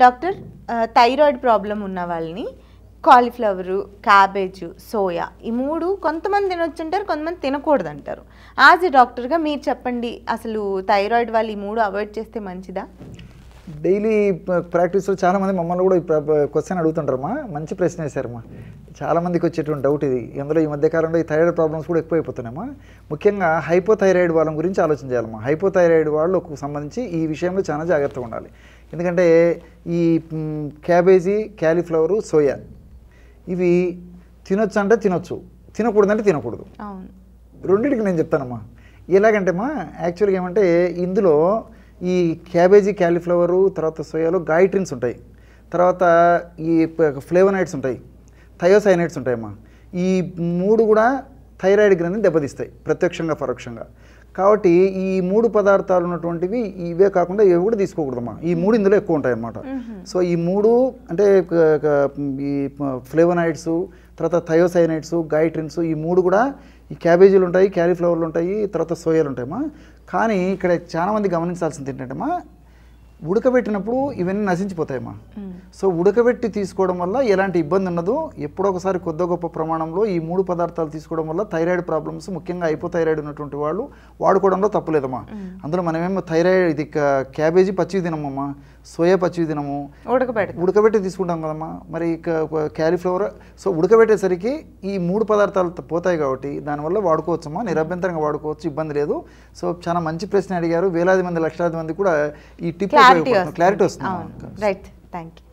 Doctor thyroid problem ఉన్న వాళ్ళని cauliflower, cabbage, soya ఈ మూడు కొంతమంది తినొచ్చు అంటారు, కొంతమంది తినకూడదు అంటారు. యాజ్ ఎ డాక్టర్గా మీరు చెప్పండి, అసలు థైరాయిడ్ వాళ్ళు ఈ మూడు అవాయిడ్ చేస్తే మంచిదా? డైలీ ప్రాక్టీస్లో చాలామంది మమ్మల్ని కూడా క్వశ్చన్ అడుగుతుంటారమ్మా. మంచి ప్రశ్న వేశారమ్మా. చాలామందికి వచ్చేటువంటి డౌట్ ఇది. అందులో ఈ మధ్యకాలంలో ఈ థైరాయిడ్ ప్రాబ్లమ్స్ కూడా ఎక్కువైపోతున్నాయమ్మా. ముఖ్యంగా హైపోథైరాయిడ్ వాళ్ళ గురించి ఆలోచన చేయాలమ్మా. హైపోథైరాయిడ్ వాళ్ళకు సంబంధించి ఈ విషయంలో చాలా జాగ్రత్తగా ఉండాలి. ఎందుకంటే ఈ క్యాబేజీ, క్యాలీఫ్లవరు, సోయా ఇవి తినొచ్చు అంటే తినొచ్చు, తినకూడదంటే తినకూడదు. రెండింటికి నేను చెప్తానమ్మా. ఎలాగంటేమ్మా యాక్చువల్గా ఏమంటే ఇందులో ఈ క్యాబేజీ, క్యాలీఫ్లవరు, తర్వాత సోయాలో గాయిట్రిన్స్ ఉంటాయి, తర్వాత ఈ ఫ్లేవనాయిడ్స్ ఉంటాయి, థయోసైనైడ్స్ ఉంటాయమ్మా. ఈ మూడు కూడా థైరాయిడ్ గ్రంథిని దెబ్బతీస్తాయి ప్రత్యక్షంగా పరోక్షంగా. కాబట్టి ఈ మూడు పదార్థాలు ఉన్నటువంటివి ఇవే కాకుండా ఇవి కూడా తీసుకోకూడదమ్మా. ఈ మూడు ఇందులో ఎక్కువ ఉంటాయి అన్నమాట. సో ఈ మూడు అంటే ఈ ఫ్లేవనాయిడ్స్, తర్వాత థయోసైనైడ్స్, గాయిట్రిన్స్ ఈ మూడు కూడా ఈ క్యాబేజీలు ఉంటాయి, క్యాలీఫ్లవర్లు ఉంటాయి, తర్వాత సోయాలు ఉంటాయమ్మా. కానీ ఇక్కడ చాలామంది గమనించాల్సింది ఏంటంటేమ్మా, ఉడకబెట్టినప్పుడు ఇవన్నీ నశించిపోతాయమ్మా. సో ఉడకబెట్టి తీసుకోవడం వల్ల ఎలాంటి ఇబ్బంది ఉండదు. ఎప్పుడో ఒకసారి కొద్ది గొప్ప ప్రమాణంలో ఈ మూడు పదార్థాలు తీసుకోవడం వల్ల థైరాయిడ్ ప్రాబ్లమ్స్, ముఖ్యంగా హైపోథైరాయిడ్ ఉన్నటువంటి వాళ్ళు వాడుకోవడంలో తప్పులేదమ్మా. అందులో మనమేమో థైరాయిడ్ ఇది క్యాబేజీ పచ్చివి తినమమ్మా, సోయా పచ్చివి తినము, ఉడకబెట్టి తీసుకుంటాం కదమ్మా. మరి క్యాలీఫ్లవర్ సో ఉడకబెట్టేసరికి ఈ మూడు పదార్థాలు పోతాయి కాబట్టి దానివల్ల వాడుకోవచ్చమ్మా, నిరభ్యంతరంగా వాడుకోవచ్చు, ఇబ్బంది లేదు. సో చాలా మంచి ప్రశ్న అడిగారు. వేలాది మంది, లక్షలాది మంది కూడా ఈ టిప్ క్లారిటీ వస్తుంది. Right, thank you.